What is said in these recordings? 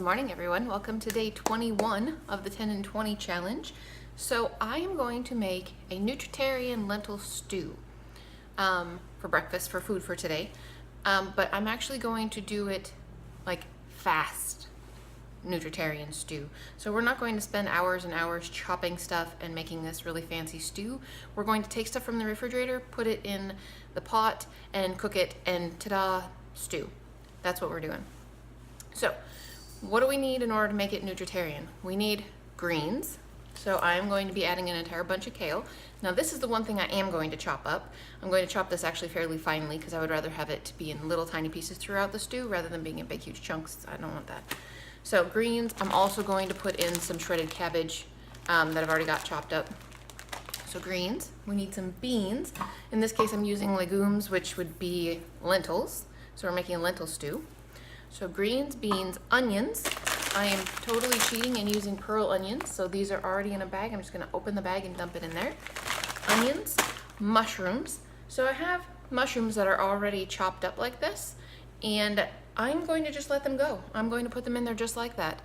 morning everyone. Welcome to day 21 of the 10 and 20 challenge. So I am going to make a Nutritarian lentil stew for breakfast, for food for today. But I'm actually going to do it like fast Nutritarian stew. So we're not going to spend hours and hours chopping stuff and making this really fancy stew. We're going to take stuff from the refrigerator, put it in the pot and cook it, and ta-da, stew. That's what we're doing. So what do we need in order to make it Nutritarian? We need greens. So I am going to be adding an entire bunch of kale. Now this is the one thing I am going to chop up. I'm going to chop this actually fairly finely because I would rather have it be in little tiny pieces throughout the stew rather than being in big huge chunks. I don't want that. So greens, I'm also going to put in some shredded cabbage that I've already got chopped up. So greens, we need some beans. In this case I'm using legumes, which would be lentils. So we're making a lentil stew. So greens, beans, onions. I am totally cheating and using pearl onions. So these are already in a bag. I'm just gonna open the bag and dump it in there. Onions, mushrooms. So I have mushrooms that are already chopped up like this, and I'm going to just let them go. I'm going to put them in there just like that.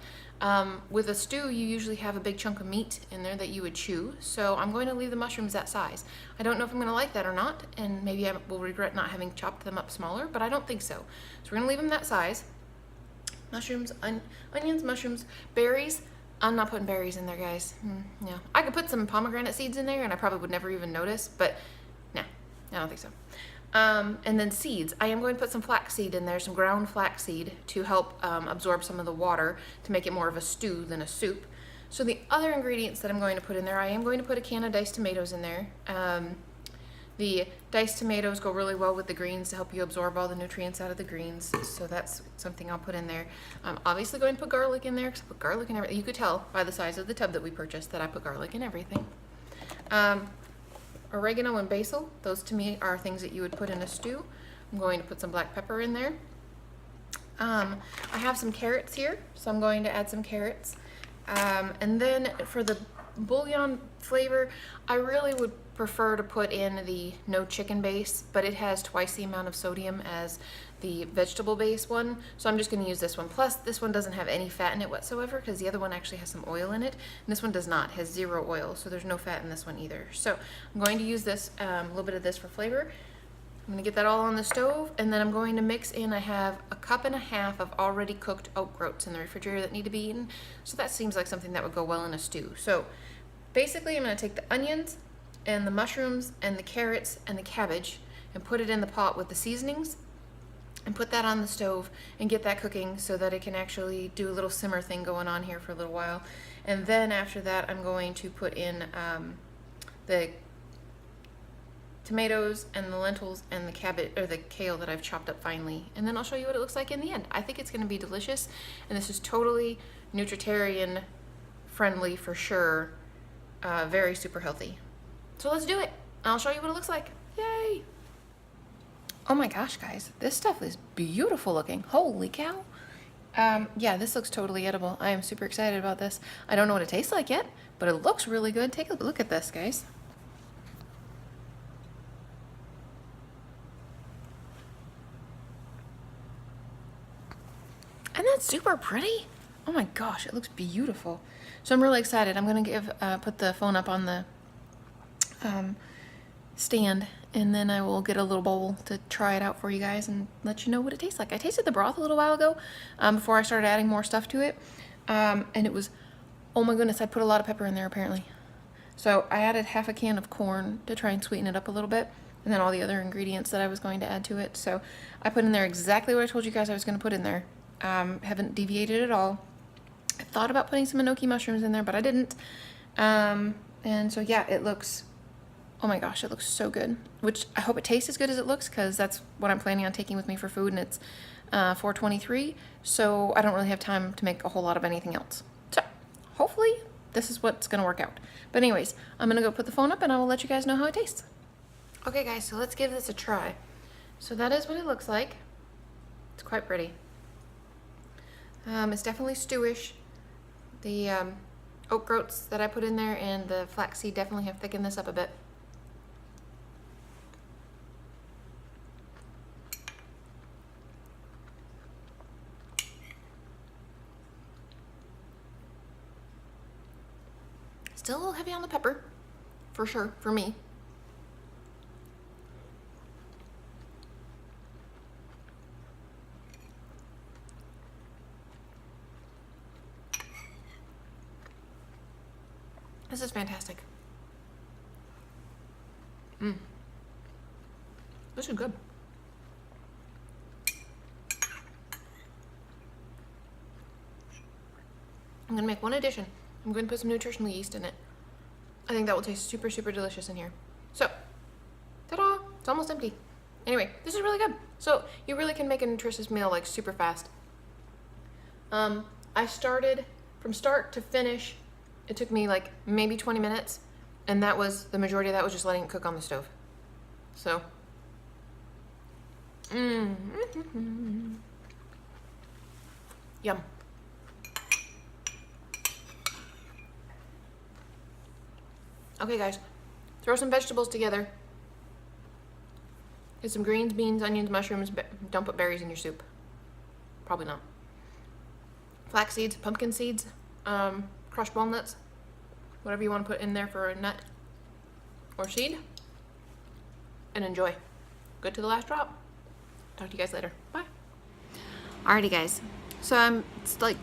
With a stew, you usually have a big chunk of meat in there that you would chew. So I'm going to leave the mushrooms that size. I don't know if I'm gonna like that or not, and maybe I will regret not having chopped them up smaller, but I don't think so. So we're gonna leave them that size. Mushrooms, onions, mushrooms, berries. I'm not putting berries in there, guys. No. I could put some pomegranate seeds in there and I probably would never even notice, but no, I don't think so. And then seeds. I am going to put some flaxseed in there, some ground flaxseed, to help absorb some of the water to make it more of a stew than a soup. So the other ingredients that I'm going to put in there, I am going to put a can of diced tomatoes in there. The diced tomatoes go really well with the greens to help you absorb all the nutrients out of the greens. So that's something I'll put in there. I'm obviously going to put garlic in there because I put garlic in everything. You could tell by the size of the tub that we purchased that I put garlic in everything. Oregano and basil, those to me are things that you would put in a stew. I'm going to put some black pepper in there. I have some carrots here, so I'm going to add some carrots. And then for the bouillon flavor, I really would prefer to put in the no chicken base, but it has twice the amount of sodium as the vegetable base one, so I'm just going to use this one. Plus this one doesn't have any fat in it whatsoever because the other one actually has some oil in it, and this one does not, has 0 oil, so there's no fat in this one either. So I'm going to use this, a little bit of this for flavor. I'm going to get that all on the stove, and then I'm going to mix in, I have a cup and a half of already cooked oat groats in the refrigerator that need to be eaten, so that seems like something that would go well in a stew. So basically I'm going to take the onions and the mushrooms and the carrots and the cabbage and put it in the pot with the seasonings and put that on the stove and get that cooking so that it can actually do a little simmer thing going on here for a little while. And then after that I'm going to put in the tomatoes and the lentils and the cabbage, or the kale that I've chopped up finely, and then I'll show you what it looks like in the end. I think it's going to be delicious, and this is totally Nutritarian friendly for sure. Very super healthy. So let's do it. I'll show you what it looks like. Yay! Oh my gosh, guys, this stuff is beautiful looking. Holy cow. Yeah, this looks totally edible. I am super excited about this. I don't know what it tastes like yet, but it looks really good. Take a look at this, guys. And that's super pretty. Oh my gosh, it looks beautiful. So I'm really excited. I'm gonna put the phone up on the stand, and then I will get a little bowl to try it out for you guys and let you know what it tastes like. I tasted the broth a little while ago before I started adding more stuff to it, and it was, oh my goodness, I put a lot of pepper in there apparently. So I added half a can of corn to try and sweeten it up a little bit, and then all the other ingredients that I was going to add to it. So I put in there exactly what I told you guys I was going to put in there. Haven't deviated at all. I thought about putting some enoki mushrooms in there, but I didn't. And so yeah, it looks, oh my gosh, it looks so good. Which I hope it tastes as good as it looks, because that's what I'm planning on taking with me for food, and it's 4:23, so I don't really have time to make a whole lot of anything else. So hopefully this is what's gonna work out. But anyways, I'm gonna go put the phone up and I will let you guys know how it tastes. Okay guys, so let's give this a try. So that is what it looks like. It's quite pretty. It's definitely stewish. The oat groats that I put in there and the flaxseed definitely have thickened this up a bit. Still a little heavy on the pepper, for sure, for me. This is fantastic. This is good. I'm gonna make one addition. I'm going to put some nutritional yeast in it. I think that will taste super, super delicious in here. So, ta-da! It's almost empty. Anyway, this is really good. So, you really can make a nutritious meal like super fast. I started from start to finish. It took me like maybe 20 minutes, and that was the majority of that was just letting it cook on the stove. So, yum. Okay, guys, throw some vegetables together. Get some greens, beans, onions, mushrooms. Don't put berries in your soup. Probably not. Flax seeds, pumpkin seeds, crushed walnuts, whatever you want to put in there for a nut or seed, and enjoy. Good to the last drop. Talk to you guys later. Bye. Alrighty, guys. So it's like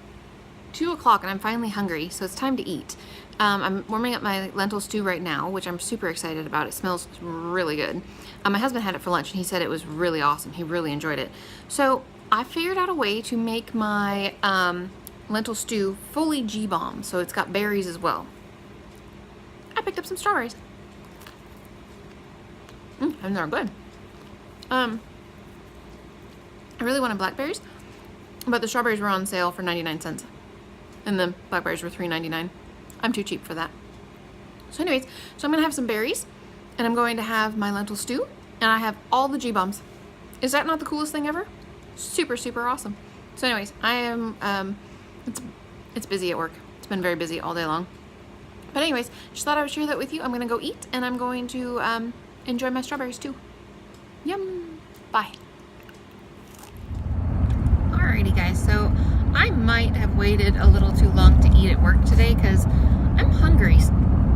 2 o'clock and I'm finally hungry, so it's time to eat. I'm warming up my lentil stew right now, which I'm super excited about. It smells really good. My husband had it for lunch and he said it was really awesome. He really enjoyed it. So I figured out a way to make my lentil stew fully G-bomb, so it's got berries as well. I picked up some strawberries. And they're good. I really wanted blackberries, but the strawberries were on sale for 99 cents. And the blackberries were $3.99. I'm too cheap for that. So anyways, so I'm gonna have some berries, and I'm going to have my lentil stew, and I have all the G-bombs. Is that not the coolest thing ever? Super, super awesome. So anyways, I am, it's busy at work. It's been very busy all day long. But anyways, just thought I would share that with you. I'm gonna go eat, and I'm going to enjoy my strawberries too. Yum. Bye. Alrighty, guys, so I might have waited a little too long to eat at work today because I'm hungry.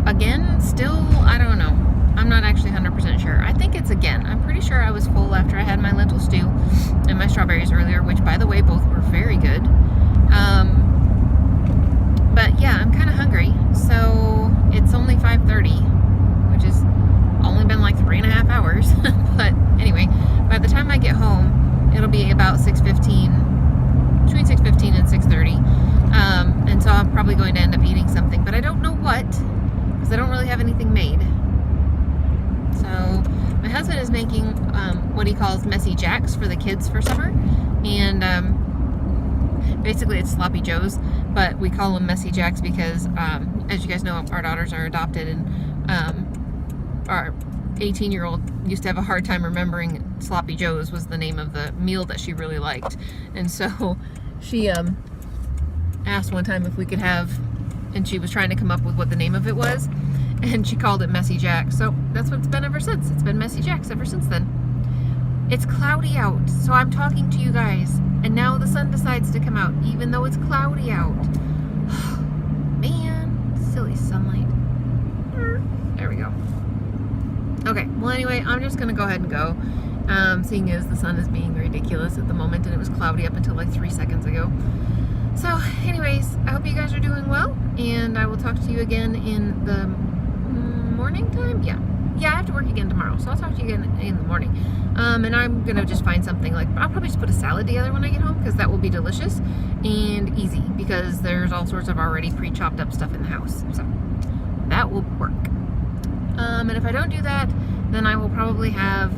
Again, still, I don't know. I'm not actually 100% sure. I think it's again. I'm pretty sure I was full after I had my lentil stew and my strawberries earlier, which, by the way, both were very good. But yeah, I'm kind of hungry. So it's only 5:30, which has only been like 3.5 hours. But anyway, by the time I get home, it'll be about 6:15. Between 6:15 and 6:30, and so I'm probably going to end up eating something, but I don't know what, because I don't really have anything made. So my husband is making what he calls messy jacks for the kids for supper, and basically it's sloppy joes, but we call them messy jacks because as you guys know, our daughters are adopted, and our 18-year-old used to have a hard time remembering sloppy joes was the name of the meal that she really liked, and so she asked one time if we could have, and she was trying to come up with what the name of it was, and she called it messy jacks. So that's what it's been ever since. It's been messy jacks ever since then. It's cloudy out, so I'm talking to you guys, and now the sun decides to come out even though it's cloudy out. Man, silly sunlight. There we go. Okay, well anyway, I'm just gonna go ahead and go, seeing as the sun is being ridiculous at the moment and it was cloudy up until like 3 seconds ago. So anyways, I hope you guys are doing well, and I will talk to you again in the morning time. Yeah, I have to work again tomorrow, so I'll talk to you again in the morning. And I'm gonna just find something, like I'll probably just put a salad together when I get home, because that will be delicious and easy, because there's all sorts of already pre-chopped up stuff in the house, so that will work. And if I don't do that, then I will probably have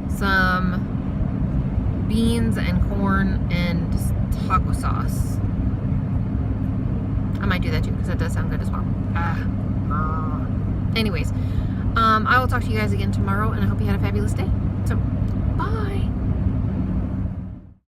some beans and corn and taco sauce. I might do that too, because that does sound good as well. Anyways, I will talk to you guys again tomorrow, and I hope you had a fabulous day.